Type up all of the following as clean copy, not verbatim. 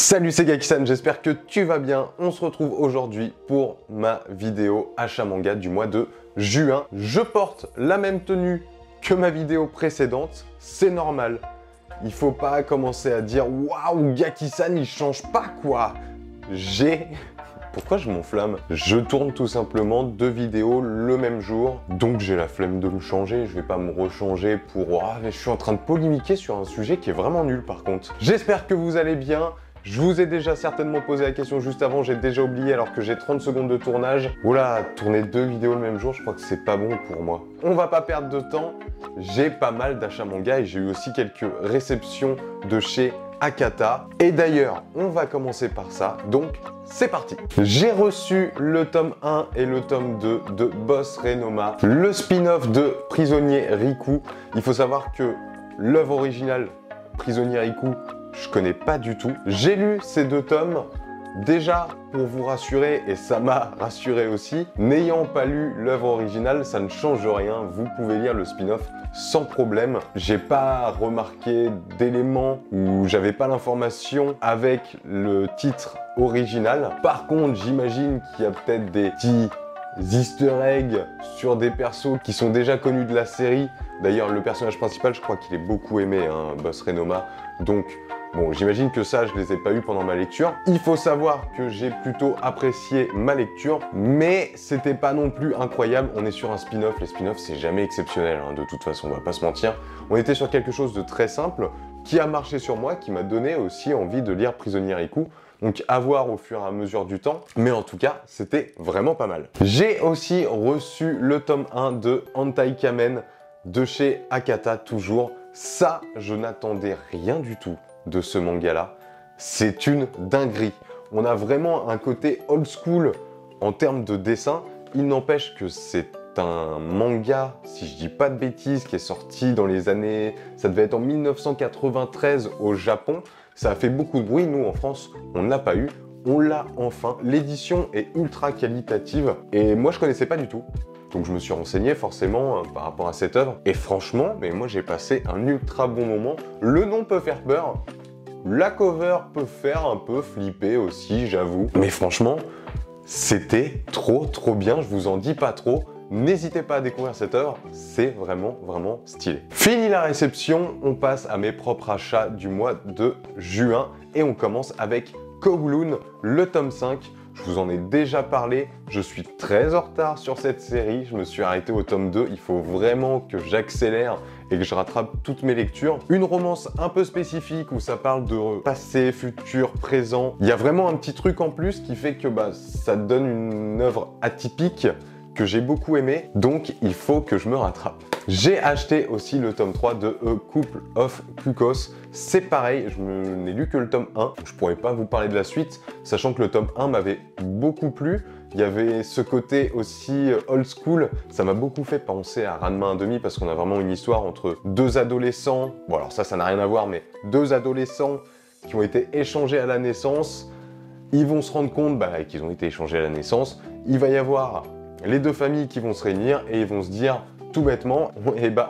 Salut, c'est Gaki-san, j'espère que tu vas bien. On se retrouve aujourd'hui pour ma vidéo achat manga du mois de juin. Je porte la même tenue que ma vidéo précédente, c'est normal. Il faut pas commencer à dire « Waouh, Gaki-san, il change pas quoi !» Pourquoi je m'enflamme? Je tourne tout simplement 2 vidéos le même jour, donc j'ai la flemme de me changer, je vais pas me rechanger pour... Ah, mais je suis en train de polémiquer sur un sujet qui est vraiment nul par contre. J'espère que vous allez bien. Je vous ai déjà certainement posé la question juste avant, j'ai déjà oublié alors que j'ai 30 secondes de tournage. Oula, tourner 2 vidéos le même jour, je crois que c'est pas bon pour moi. On va pas perdre de temps, j'ai pas mal d'achats manga et j'ai eu aussi quelques réceptions de chez Akata. Et d'ailleurs, on va commencer par ça, donc c'est parti. J'ai reçu le tome 1 et le tome 2 de Boss Renoma, le spin-off de Prisonnier Riku. Il faut savoir que l'œuvre originale Prisonnier Riku, je connais pas du tout. J'ai lu ces 2 tomes, déjà pour vous rassurer, et ça m'a rassuré aussi, n'ayant pas lu l'œuvre originale, ça ne change rien, vous pouvez lire le spin-off sans problème. J'ai pas remarqué d'éléments où j'avais pas l'information avec le titre original. Par contre, j'imagine qu'il y a peut-être des petits easter eggs sur des persos qui sont déjà connus de la série. D'ailleurs, le personnage principal, je crois qu'il est beaucoup aimé, hein, Boss Renoma, donc... Bon, j'imagine que ça, je les ai pas eu pendant ma lecture. Il faut savoir que j'ai plutôt apprécié ma lecture, mais c'était pas non plus incroyable. On est sur un spin-off, les spin-offs, c'est jamais exceptionnel, hein, de toute façon, on va pas se mentir. On était sur quelque chose de très simple, qui a marché sur moi, qui m'a donné aussi envie de lire Prisonnier Riku. Donc à voir au fur et à mesure du temps, mais en tout cas, c'était vraiment pas mal. J'ai aussi reçu le tome 1 de Hentai Kamen de chez Akata, toujours. Ça, je n'attendais rien du tout de ce manga-là. C'est une dinguerie. On a vraiment un côté old school en termes de dessin. Il n'empêche que c'est un manga, si je dis pas de bêtises, qui est sorti dans les années... Ça devait être en 1993 au Japon. Ça a fait beaucoup de bruit. Nous, en France, on ne l'a pas eu. On l'a enfin. L'édition est ultra qualitative et moi, je connaissais pas du tout. Donc je me suis renseigné forcément par rapport à cette œuvre. Et franchement, mais moi j'ai passé un ultra bon moment. Le nom peut faire peur. La cover peut faire un peu flipper aussi, j'avoue. Mais franchement, c'était trop bien. Je vous en dis pas trop. N'hésitez pas à découvrir cette œuvre. C'est vraiment stylé. Fini la réception, on passe à mes propres achats du mois de juin. Et on commence avec Kowloon, le tome 5. Je vous en ai déjà parlé, je suis très en retard sur cette série, je me suis arrêté au tome 2, il faut vraiment que j'accélère et que je rattrape toutes mes lectures. Une romance un peu spécifique où ça parle de passé, futur, présent. Il y a vraiment un petit truc en plus qui fait que ça donne une œuvre atypique que j'ai beaucoup aimé, donc il faut que je me rattrape. J'ai acheté aussi le tome 3 de A Couple of Cuckoos. C'est pareil, je n'ai lu que le tome 1, je pourrais pas vous parler de la suite, sachant que le tome 1 m'avait beaucoup plu. Il y avait ce côté aussi old school, ça m'a beaucoup fait penser à Ranma 1/2 parce qu'on a vraiment une histoire entre 2 adolescents, bon alors ça n'a rien à voir, mais 2 adolescents qui ont été échangés à la naissance. Ils vont se rendre compte qu'ils ont été échangés à la naissance, il va y avoir les 2 familles qui vont se réunir et ils vont se dire tout bêtement,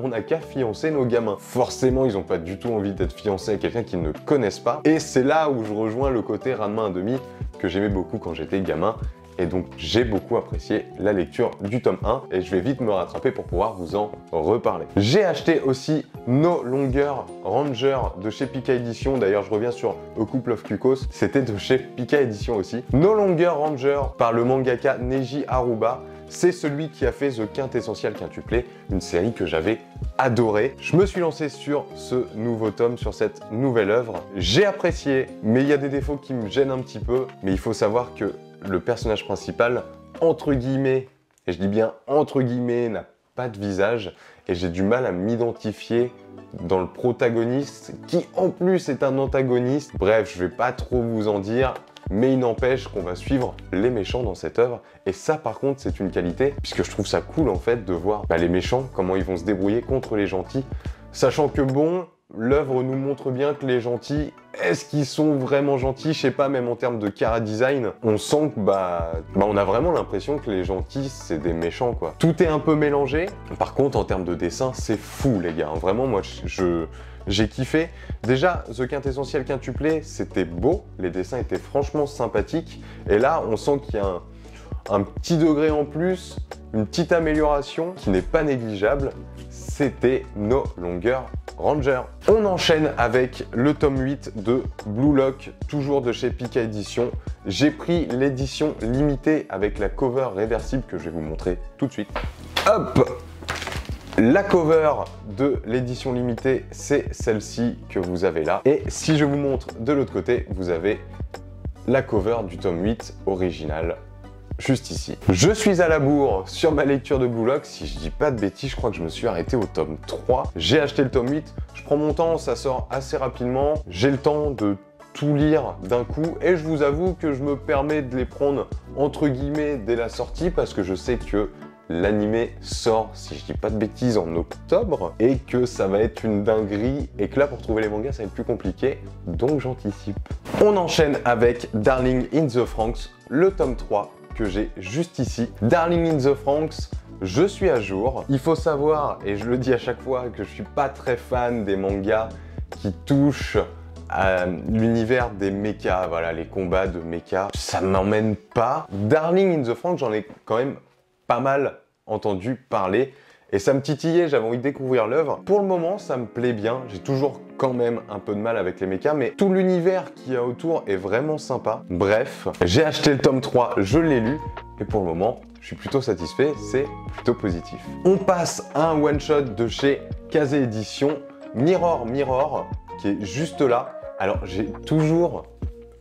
on n'a qu'à fiancer nos gamins. Forcément, ils n'ont pas du tout envie d'être fiancés à quelqu'un qu'ils ne connaissent pas. Et c'est là où je rejoins le côté Ranma 1/2 que j'aimais beaucoup quand j'étais gamin. Et donc, j'ai beaucoup apprécié la lecture du tome 1 et je vais vite me rattraper pour pouvoir vous en reparler. J'ai acheté aussi No Longer Ranger de chez Pika Édition. D'ailleurs, je reviens sur A Couple of Cuckoos. C'était de chez Pika Édition aussi. No Longer Ranger par le mangaka Neji Aruba. C'est celui qui a fait The Quintessential Quintuplet, une série que j'avais adorée. Je me suis lancé sur ce nouveau tome, sur cette nouvelle œuvre. J'ai apprécié, mais il y a des défauts qui me gênent un petit peu. Mais il faut savoir que le personnage principal, entre guillemets, et je dis bien entre guillemets, n'a pas de visage. Et j'ai du mal à m'identifier dans le protagoniste, qui en plus est un antagoniste. Bref, je vais pas trop vous en dire. Mais il n'empêche qu'on va suivre les méchants dans cette œuvre. Et ça, par contre, c'est une qualité, puisque je trouve ça cool, en fait, de voir les méchants, comment ils vont se débrouiller contre les gentils. Sachant que bon, l'œuvre nous montre bien que les gentils, est-ce qu'ils sont vraiment gentils? Je sais pas, même en termes de chara design, on sent que on a vraiment l'impression que les gentils, c'est des méchants, quoi. Tout est un peu mélangé. Par contre, en termes de dessin, c'est fou, les gars. Vraiment, moi, j'ai kiffé. Déjà, The Quintessentiel Quintuplé, c'était beau. Les dessins étaient franchement sympathiques. Et là, on sent qu'il y a un petit degré en plus, une petite amélioration qui n'est pas négligeable. C'était No Longer Ranger. On enchaîne avec le tome 8 de Blue Lock, toujours de chez Pika Édition. J'ai pris l'édition limitée avec la cover réversible que je vais vous montrer tout de suite. Hop! La cover de l'édition limitée, c'est celle-ci que vous avez là. Et si je vous montre de l'autre côté, vous avez la cover du tome 8 original. Juste ici. Je suis à la bourre sur ma lecture de Blue Lock. Si je dis pas de bêtises, je crois que je me suis arrêté au tome 3. J'ai acheté le tome 8. Je prends mon temps, ça sort assez rapidement. J'ai le temps de tout lire d'un coup et je vous avoue que je me permets de les prendre entre guillemets dès la sortie parce que je sais que l'animé sort, si je dis pas de bêtises, en octobre et que ça va être une dinguerie et que là pour trouver les mangas ça va être plus compliqué, donc j'anticipe. On enchaîne avec Darling in the Franxx, le tome 3 que j'ai juste ici. Darling in the Franxx, je suis à jour. Il faut savoir, et je le dis à chaque fois, que je suis pas très fan des mangas qui touchent à l'univers des mechas, voilà, les combats de mechas. Ça m'emmène pas. Darling in the Franxx, j'en ai quand même pas mal entendu parler et ça me titillait, j'avais envie de découvrir l'œuvre. Pour le moment, ça me plaît bien. J'ai toujours quand même un peu de mal avec les mechas, mais tout l'univers qu'il y a autour est vraiment sympa. Bref, j'ai acheté le tome 3, je l'ai lu, et pour le moment, je suis plutôt satisfait, c'est plutôt positif. On passe à un one-shot de chez Kazé Édition, Mirror Mirror, qui est juste là. Alors, j'ai toujours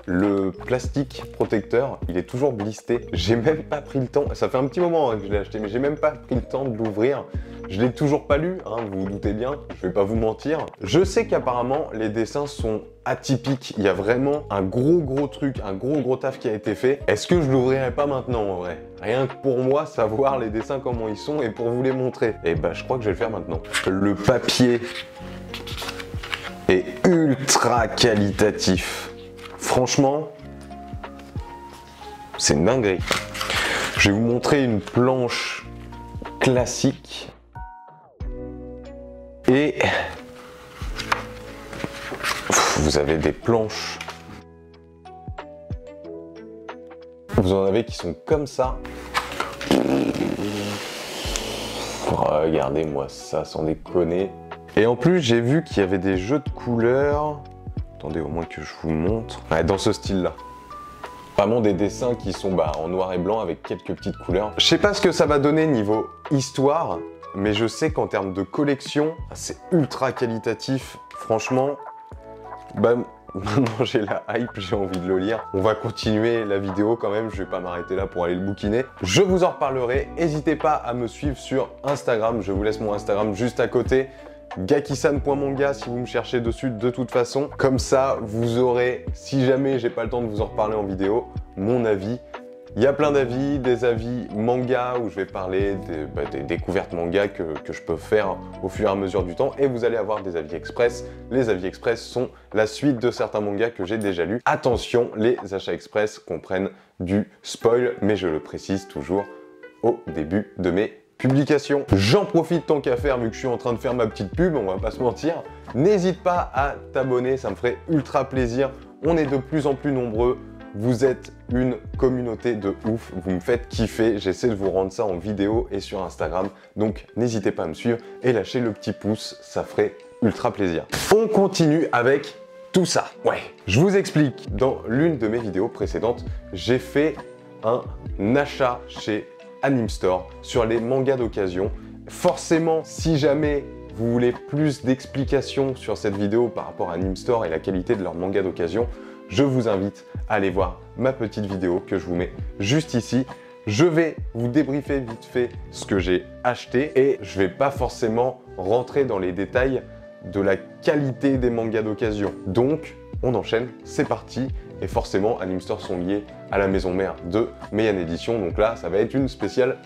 le plastique protecteur, il est toujours blisté. J'ai même pas pris le temps, ça fait un petit moment que je l'ai acheté, mais j'ai même pas pris le temps de l'ouvrir. Je l'ai toujours pas lu, hein, vous vous doutez bien, je vais pas vous mentir. Je sais qu'apparemment, les dessins sont atypiques. Il y a vraiment un gros truc, un gros taf qui a été fait. Est-ce que je l'ouvrirai pas maintenant en vrai? Rien que pour moi, savoir les dessins comment ils sont et pour vous les montrer. Et bah, je crois que je vais le faire maintenant. Le papier est ultra qualitatif. Franchement, c'est une dinguerie. Je vais vous montrer une planche classique. Et vous avez des planches. Vous en avez qui sont comme ça. Regardez-moi ça, sans déconner. Et en plus, j'ai vu qu'il y avait des jeux de couleurs. Attendez au moins que je vous montre. Ouais, dans ce style-là. Vraiment des dessins qui sont en noir et blanc avec quelques petites couleurs. Je sais pas ce que ça va donner niveau histoire, mais je sais qu'en termes de collection, c'est ultra qualitatif. Franchement, maintenant j'ai la hype, j'ai envie de le lire. On va continuer la vidéo quand même, je vais pas m'arrêter là pour aller le bouquiner. Je vous en reparlerai. N'hésitez pas à me suivre sur Instagram. Je vous laisse mon Instagram juste à côté. Gakisan.manga si vous me cherchez dessus de toute façon. Comme ça, vous aurez, si jamais j'ai pas le temps de vous en reparler en vidéo, mon avis. Il y a plein d'avis, des avis manga où je vais parler des découvertes manga que je peux faire au fur et à mesure du temps. Et vous allez avoir des avis express. Les avis express sont la suite de certains mangas que j'ai déjà lus. Attention, les achats express comprennent du spoil, mais je le précise toujours au début de mes publication. J'en profite tant qu'à faire vu que je suis en train de faire ma petite pub, on va pas se mentir. N'hésite pas à t'abonner, ça me ferait ultra plaisir. On est de plus en plus nombreux. Vous êtes une communauté de ouf, vous me faites kiffer. J'essaie de vous rendre ça en vidéo et sur Instagram. Donc n'hésitez pas à me suivre et lâchez le petit pouce, ça ferait ultra plaisir. On continue avec tout ça. Ouais, je vous explique. Dans l'une de mes vidéos précédentes, j'ai fait un achat chez Anime Store sur les mangas d'occasion. Forcément, si jamais vous voulez plus d'explications sur cette vidéo par rapport à Anime Store et la qualité de leurs mangas d'occasion, je vous invite à aller voir ma petite vidéo que je vous mets juste ici. Je vais vous débriefer vite fait ce que j'ai acheté et je vais pas forcément rentrer dans les détails de la qualité des mangas d'occasion. Donc, on enchaîne, c'est parti. Et forcément, Anime Store sont liés à la maison mère de Meian Edition. Donc là, ça va être une spéciale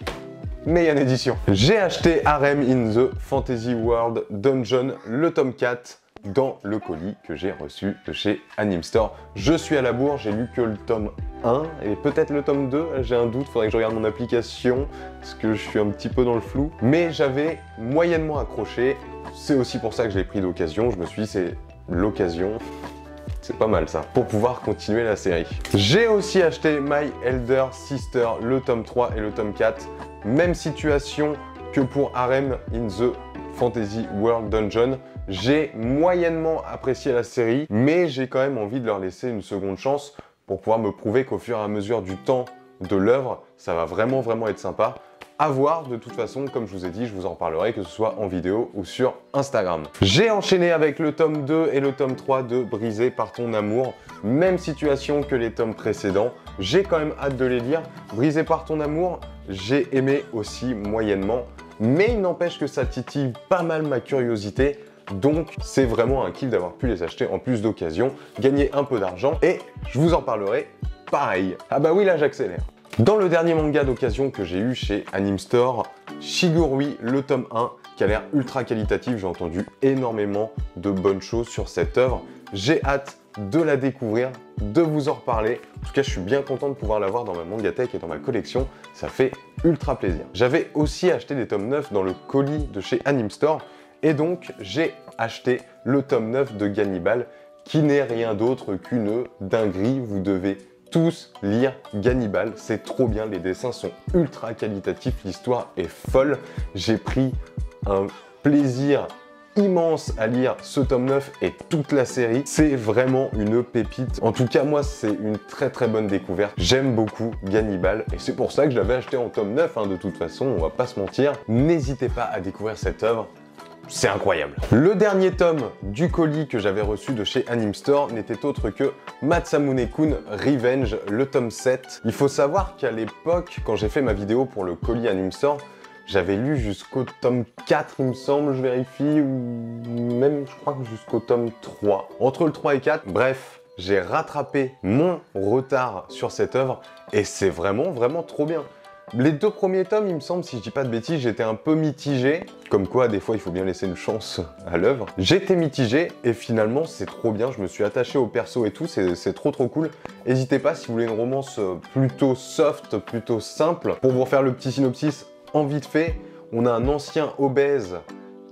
Meian Edition. J'ai acheté Harem in the Fantasy World Dungeon, le tome 4. dans le colis que j'ai reçu de chez Animestore. Je suis à la bourre, j'ai lu que le tome 1 et peut-être le tome 2, j'ai un doute, faudrait que je regarde mon application parce que je suis un petit peu dans le flou. Mais j'avais moyennement accroché, c'est aussi pour ça que je l'ai pris d'occasion, je me suis dit c'est l'occasion. C'est pas mal ça, pour pouvoir continuer la série. J'ai aussi acheté My Elder Sister, le tome 3 et le tome 4. Même situation que pour Harem in the Fantasy World Dungeon. J'ai moyennement apprécié la série, mais j'ai quand même envie de leur laisser une seconde chance pour pouvoir me prouver qu'au fur et à mesure du temps de l'œuvre, ça va vraiment être sympa. À voir, de toute façon, comme je vous ai dit, je vous en parlerai, que ce soit en vidéo ou sur Instagram. J'ai enchaîné avec le tome 2 et le tome 3 de Brisé par ton amour. Même situation que les tomes précédents. J'ai quand même hâte de les lire. Brisé par ton amour, j'ai aimé aussi moyennement. Mais il n'empêche que ça titille pas mal ma curiosité. Donc, c'est vraiment un kiff d'avoir pu les acheter en plus d'occasion, gagner un peu d'argent. Et je vous en parlerai pareil. Ah bah oui, là, j'accélère. Dans le dernier manga d'occasion que j'ai eu chez Animestore, Shigurui, le tome 1, qui a l'air ultra qualitatif, j'ai entendu énormément de bonnes choses sur cette œuvre. J'ai hâte de la découvrir, de vous en reparler. En tout cas, je suis bien content de pouvoir l'avoir dans ma mangathèque et dans ma collection, ça fait ultra plaisir. J'avais aussi acheté des tomes 9 dans le colis de chez Animestore, et donc j'ai acheté le tome 9 de Gannibal, qui n'est rien d'autre qu'une dinguerie. Vous devez tous lire Gannibal, c'est trop bien, les dessins sont ultra qualitatifs, l'histoire est folle. J'ai pris un plaisir immense à lire ce tome 9 et toute la série. C'est vraiment une pépite. En tout cas, moi, c'est une très bonne découverte. J'aime beaucoup Gannibal et c'est pour ça que je l'avais acheté en tome 9, hein, de toute façon, on va pas se mentir. N'hésitez pas à découvrir cette œuvre. C'est incroyable. Le dernier tome du colis que j'avais reçu de chez Animestore n'était autre que Masamune-kun Revenge, le tome 7. Il faut savoir qu'à l'époque, quand j'ai fait ma vidéo pour le colis Animestore, j'avais lu jusqu'au tome 4, il me semble, je vérifie, ou même, je crois que jusqu'au tome 3. Entre le 3 et 4, bref, j'ai rattrapé mon retard sur cette œuvre et c'est vraiment trop bien. Les deux premiers tomes, il me semble, si je dis pas de bêtises, j'étais un peu mitigé. Comme quoi, des fois, il faut bien laisser une chance à l'œuvre. J'étais mitigé et finalement, c'est trop bien. Je me suis attaché au perso et tout, c'est trop cool. N'hésitez pas, si vous voulez une romance plutôt soft, plutôt simple. Pour vous refaire le petit synopsis en vite fait, on a un ancien obèse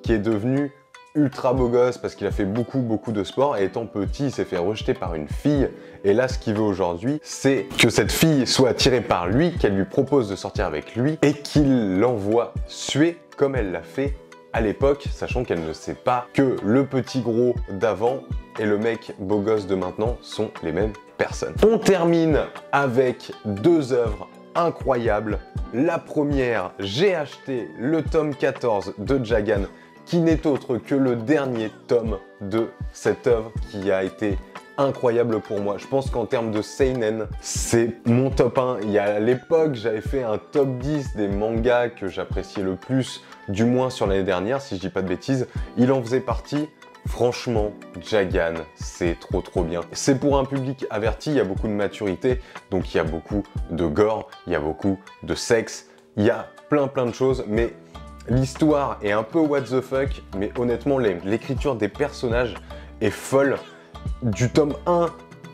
qui est devenu ultra beau gosse parce qu'il a fait beaucoup de sport et étant petit, il s'est fait rejeter par une fille. Et là, ce qu'il veut aujourd'hui, c'est que cette fille soit attirée par lui, qu'elle lui propose de sortir avec lui et qu'il l'envoie suer comme elle l'a fait à l'époque, sachant qu'elle ne sait pas que le petit gros d'avant et le mec beau gosse de maintenant sont les mêmes personnes. On termine avec deux œuvres incroyables. La première, j'ai acheté le tome 14 de Jagan, qui n'est autre que le dernier tome de cette œuvre qui a été incroyable pour moi. Je pense qu'en termes de seinen, c'est mon top 1. Il y a à l'époque, j'avais fait un top 10 des mangas que j'appréciais le plus, du moins sur l'année dernière, si je dis pas de bêtises. Il en faisait partie. Franchement, Jagan, c'est trop bien. C'est pour un public averti, il y a beaucoup de maturité, donc il y a beaucoup de gore, il y a beaucoup de sexe, il y a plein de choses, mais l'histoire est un peu what the fuck, mais honnêtement, l'écriture des personnages est folle. Du tome 1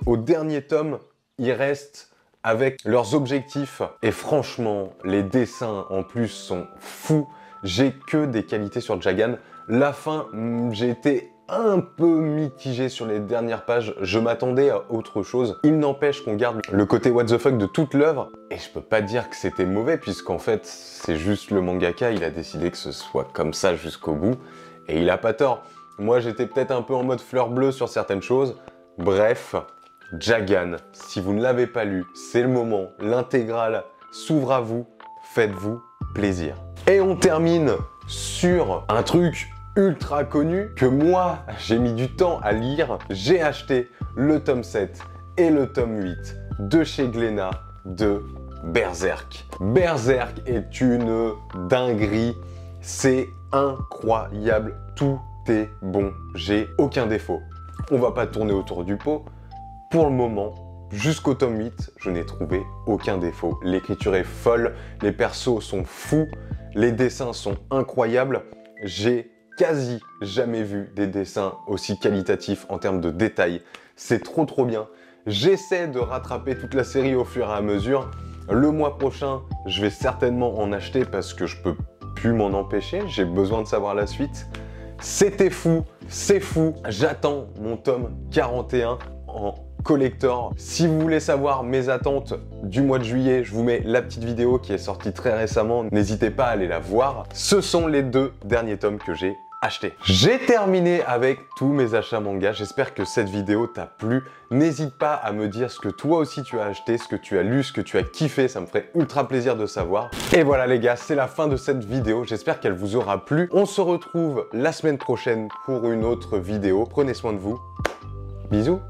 au dernier tome, ils restent avec leurs objectifs. Et franchement, les dessins en plus sont fous. J'ai que des qualités sur Jagan. La fin, j'ai été un peu mitigé sur les dernières pages. Je m'attendais à autre chose. Il n'empêche qu'on garde le côté what the fuck de toute l'œuvre. Et je peux pas dire que c'était mauvais, puisqu'en fait, c'est juste le mangaka. Il a décidé que ce soit comme ça jusqu'au bout. Et il a pas tort. Moi, j'étais peut-être un peu en mode fleur bleue sur certaines choses. Bref, Jagan, si vous ne l'avez pas lu, c'est le moment. L'intégrale s'ouvre à vous. Faites-vous plaisir. Et on termine sur un truc ultra connu que moi, j'ai mis du temps à lire. J'ai acheté le tome 7 et le tome 8 de chez Glénat de Berserk. Berserk est une dinguerie. C'est incroyable. Tout est bon. J'ai aucun défaut. On va pas tourner autour du pot. Pour le moment, jusqu'au tome 8, je n'ai trouvé aucun défaut. L'écriture est folle, les persos sont fous, les dessins sont incroyables. J'ai quasi jamais vu des dessins aussi qualitatifs en termes de détails. C'est trop bien. J'essaie de rattraper toute la série au fur et à mesure. Le mois prochain, je vais certainement en acheter parce que je peux plus m'en empêcher. J'ai besoin de savoir la suite. C'était fou, c'est fou. J'attends mon tome 41 en collector. Si vous voulez savoir mes attentes du mois de juillet, je vous mets la petite vidéo qui est sortie très récemment. N'hésitez pas à aller la voir. Ce sont les 2 derniers tomes que j'ai acheté. J'ai terminé avec tous mes achats manga. J'espère que cette vidéo t'a plu. N'hésite pas à me dire ce que toi aussi tu as acheté, ce que tu as lu, ce que tu as kiffé. Ça me ferait ultra plaisir de savoir. Et voilà les gars, c'est la fin de cette vidéo. J'espère qu'elle vous aura plu. On se retrouve la semaine prochaine pour une autre vidéo. Prenez soin de vous. Bisous.